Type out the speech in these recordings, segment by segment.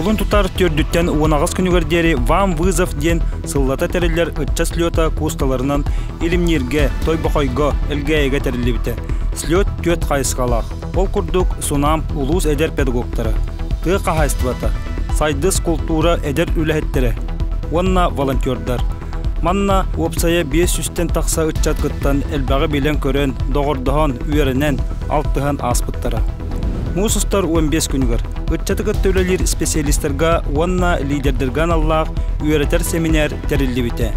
Булын тутар төрдүттен уонагас күнүгөрдери вам вызов ден сыллата терелер ытча слёта кусталарынан илимнирге, тойбохойго, элгэйге терелибите. Слёт төт кайсгалах. Ол курдук сунам улус эдер педагогтары. Ты кахайствата. Сайдыс культура эдер үлэхеттері. Онна волонтердар. Манна опсая 500-тен тақса ытчат кыттан элбағы билен көрен, доғырдыған, үйерінен, алттыған аспыттара. Мусустар 15 күнігір. Ытчаты кытты өлелер специалистерга, онна лидердерген аллақ, үйеретер семинар терілді біте.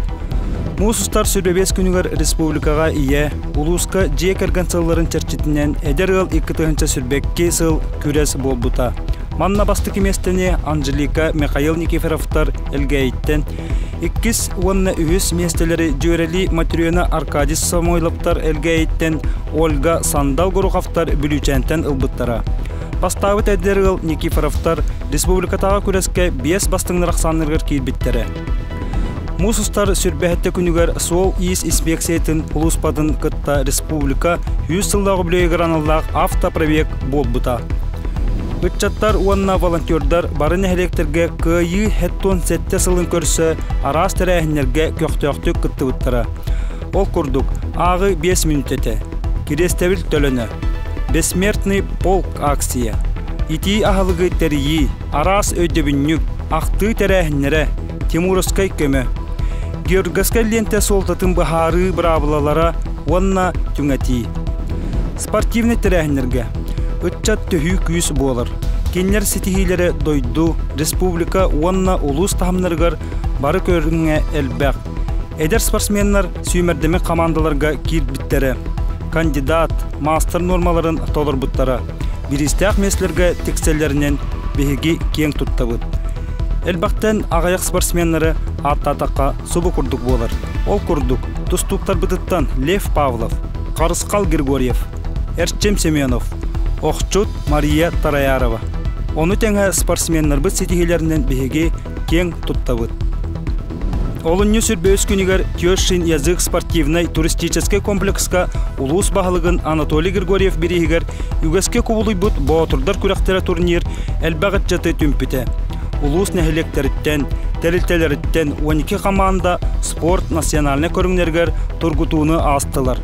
Мусустар 25 күнігір республикаға ие, улуска жек әргансыларын черчетінен әдер ғыл 2-тығынша сүрбекке сыл күрес болбута. Манна басты кеместіне Анжелика Михаил Никифоровтар әлгәйттен, 2 онна үйіс местелері жөрелі материона Аркадис Самойловтар әлгәйттен, Ольга Сандал Горуховтар бүлючәнтен ылбыттара. Бастауыт әддерғыл Никифоровтар республикатаға күреске 5 бастыңныр ақсанырғыр кейбіттері. Мусустар сүрбәхетті күнігер сол ис инспекциятын улуспадын кытта республика 100 сылдағы білейгіраныллақ автопробег болбыта. Үтчаттар уанна волонтердар барын әлектерге күйі хеттон сетте сылын көрсі арас тәрәхінерге көқтөқтік кытты бұттара. Ол күрдік ағы 5 минут еті. Керестевіл төліні. Бессмертный полк акция. Ити ағылығы тәрейі, арас өйдебіннік, ақты тәрәхінері, Тимуровскай көмі. Георгаскай ленте солтатын бұхары бұрабылалара уанна түңәті. Спортивный тәрәхінерге. Үтчат төхүй күйіс болар. Кенлер сетихилері дойду, республика уанна улус тахымнарғар бары көріңе әлбәқ. Эдер спортсменнар сүймердеме командаларға кирбіттері. Кандидат, мастер нормаларын толыр бұттара. Биристяқ меслерге текселерінен бейгі кең тұттабыд. Әлбәқтен ағаяқ спортсменнары аттатаққа субы күрдік болар. Ол күрдік тұстуқтар бұтыттан Лев Павлов, Қарысқал Григорьев, Эрчем Семенов, Оқчут Мария Тараярова. Оны тәңі спортсменнар бұд сетихилерінен бейге кең тұттабыд. Олынны сүрбе өз күнігер Тёшин язык спортивный туристический комплекска улус бағылығын Анатолий Григорьев берегер үгеске кубулуй бұд боғатырдар күрәқтері турнир әлбәғыт жаты түмпіте. Улус нәхілектеріттен, тәрілтелеріттен 12 команда спорт национальный көріңнергер тургутуыны астылар.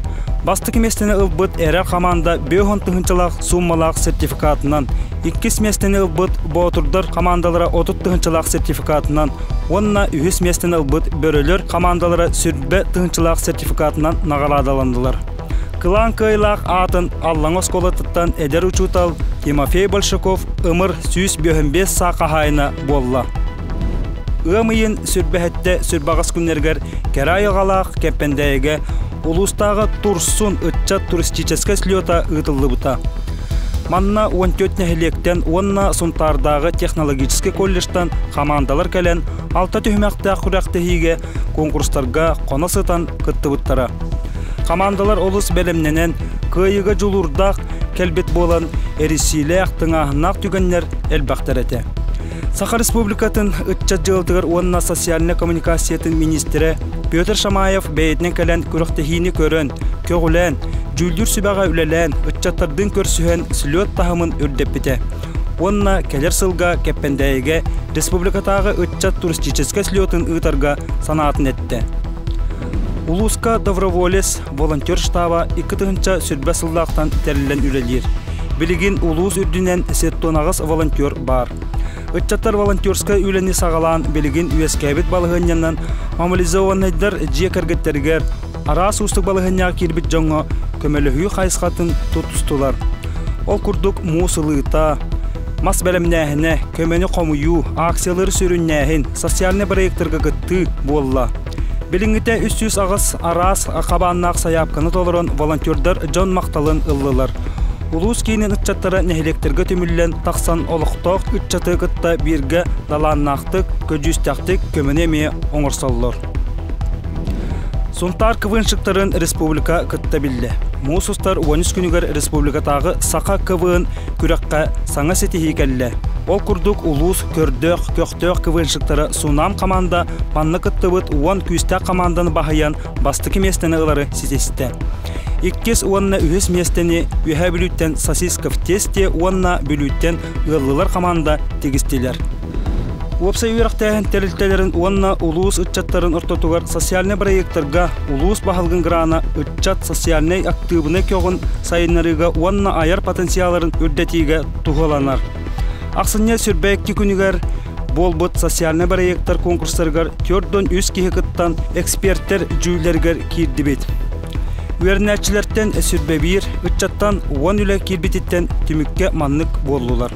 Басты кеместені ылбыт әрәр команда 5 тығынчылақ суммалақ сертификатынан, 2 местені ылбыт боғатырдар командалара 30 тығынчылақ сертификатынан, онна 100 местені ылбыт бөрілер командалара сүрбе тығынчылақ сертификатынан нағаладаландылар. Кылан кыйлақ атын Аллаңыз колатыттан әдер учутал Тимофей Большаков ымыр 105 сақахайына болла. Өмейін сүрбәхетті сүрбағыз күннергер кәрайығалақ кәппендәйге улустағы турсун ытчат туристический слета ытылды бұта. Манна 14 нәхілектен, онна сұнтардағы технологический колледжтан командалар кәлен 6 түймәқті құрақты хейге конкурстарға қонасытан күтті бұттара. Командалар олыс бәлемненен күйігі жұлурдақ кәлбет болан әрісейлі ақтыңағынақ түгеннер әлбәқтер әті. Саха Республикатын ытчат жылтығыр онна социальный коммуникациятын министері Петр Шамаев бәйетнен кәлен күріқтіхейіні көрін, көгілен, жүлдүр сүбәға үлелен, ытчаттардың көрсіген слет тахымын үрдеп біте. Онна кәлер сылға кәппендәйге республикатағы ытчат туристический слетын ұтарға санатын әтті. Улуска Доброволец волонтер штаба 2-тығынша сүрбә сыллақтан тәрілен үлелер. Білігін улус үрдінен сеттонағыз волонтер бар. Ытчаттар волонтерскай үлені сағалан білігін үйескәбет балығыннан мамализованайдар жек әргеттергер арас ұстық балығынняға кербет жоңға көмелігі қайсқатын тұтыстылар. Ол күрдік мұсылыта, мас бәлемнәхіне, көмені қомыю, акциялары сүріннәхін, социальный проекттарға күтті болла. Біліңгіте 300 ағыз арас қабаннақ саяпқаны толырын волонтердар жон мақталын ыллылар. Улус кейінен үтчаттары нәхілектерге түміллен тақсан олықтоқ үтчаты күтті бірге даланнақтық, көджістяқтық көмінеме оңырсалылар. Сұнтар кывыншықтарын республика күтті білді. Мусустар 13 күнігер республикатағы сақа кывын күрекқа саңа сетихи кәлі. Ол күрдік улус көрдөк, көқтөк кывыншықтары сунам команда панны күттібіт 10 күстәк команданы бағаян басты кеместені ұлары сетесті. 2 онна үйес местені үйе бүліттен сосисков тесте, онна бүліттен ұлылар команда тегістелер. Уопса үйрақтайын тәрілтелерін уанна улуус үтчаттарын ортотугар социальный проекттарға улуус бахалгын грана үтчат социальный активны кёғын сайынарыға уанна аяр потенциаларын үрдетиге туғаланар. Ақсыне сүрбәкки күнігер болбыт социальный проекттар конкурстаргар төрдон үз кихекіттан эксперттер жүйлергер кирдибет. Үйернәтчілерден сүрбәбир үтчаттан уан үлі кирбететтен түмікке маннык болулар.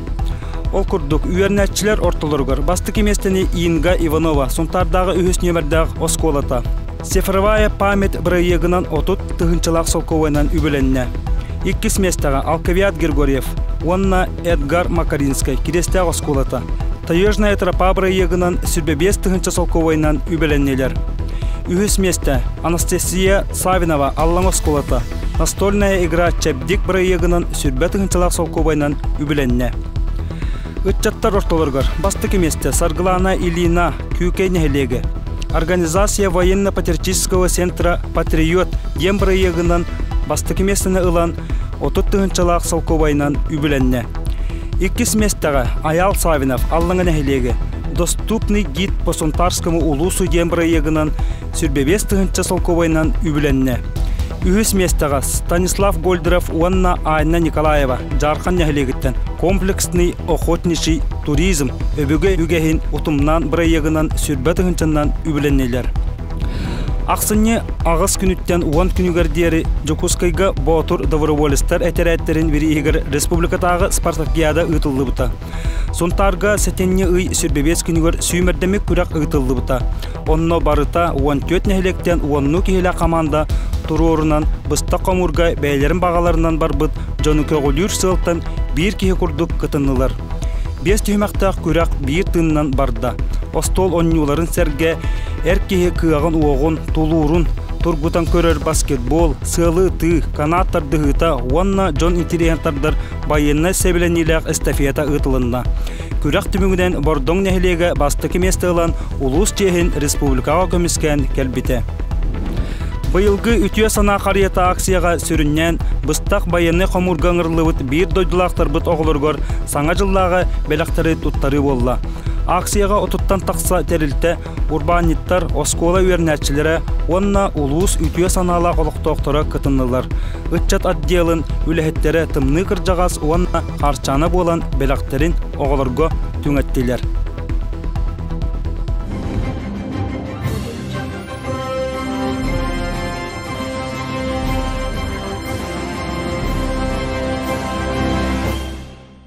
Ол күрдік үйернәтчілер орталырғыр. Бастық еместені Инга Иванова, сонтардағы үйіс нөмірдағы осколата. Цифровая память бірайегінан отут тұхынчылақ солковайнан үбіленне. Иккіс местаға Алкавиат Григорьев, онна Эдгар Макаринскай, кирестағы осколата. Таежная тропа бірайегінан сүрбебес тұхынчы солковайнан үбіленнелер. Үйіс месте Анастасия Савинова, Аллан осколата. Настольная игра Чепдик бірайегінан сүрбе тұхынчылақ солковайнан үбіленне. Үтчаттар ортолыргар. Бастық еместе Сарглана Илина Кюкейнехелеге. Организация военно-патриотического центра «Патриот» дембры егінан бастық еместіні ұлан 30-чылақ салковайнан үбіленне. Иккіс местаға Аял Савинов Аллаңанехелеге. Доступный гид по Сонтарскому улусу дембры егінан 45-чы салковайнан үбіленне. Үйіс местаға Станислав Гольдеров Уанна Айна Николаева Жархан нәхілегіттен комплексный охотничий туризм өбігі үгехін ұтымнан бірайегінан сүрбәтігінчіннан үбіленнелер. Ақсыне ағыз күніттен уан күнігердері Жокускайға Ботур доброволецтер әтерәттерін бері егер республикатағы спартакиада ұтылды бұта. Сонтарға сәтенне ұй сүрбебес күнігер сүймердемек күрәк ұтылды бұта. Онно барыта уан төт нәхілектен уанну кейлі қаманда турорунан быста қомурға бәйлерін бағаларынан барбыт жоны көғілүр сылтан бір кеге күрдіп кытынылар. Бес түймәқтақ күрәк бір тыннан барда. Остол оннюларын сәрге әркеге кыағын оғын, тулурун, тургутан көрер баскетбол, сылы ты, канаттар дығыта, уанна жон интерегенттардар байынна сәбіленіләқ эстафета ұтылынна. Күрәк түмігінен бордың нәхілеге бастықы месті ұлан улус чехін республикаға көміскен кәлбіте. Быйылгы үтüе сана қарията акцияға сүріннен быстақ байыны қомурғаңырлыбыт бір дойдылақтар бұт оғылырғыр саңа жыллағы бәліқтары тұттары болла. Акцияға отуттан тақса тәрілті урбаниттар, оскола үйернәтчілері, онна улус үтüе санала қолықтоқтары кытынылар. Үтчат отделын үләхеттері тымны кыржағас онна қарчаны болан бәліқтерін оғылырғы түңәттелер.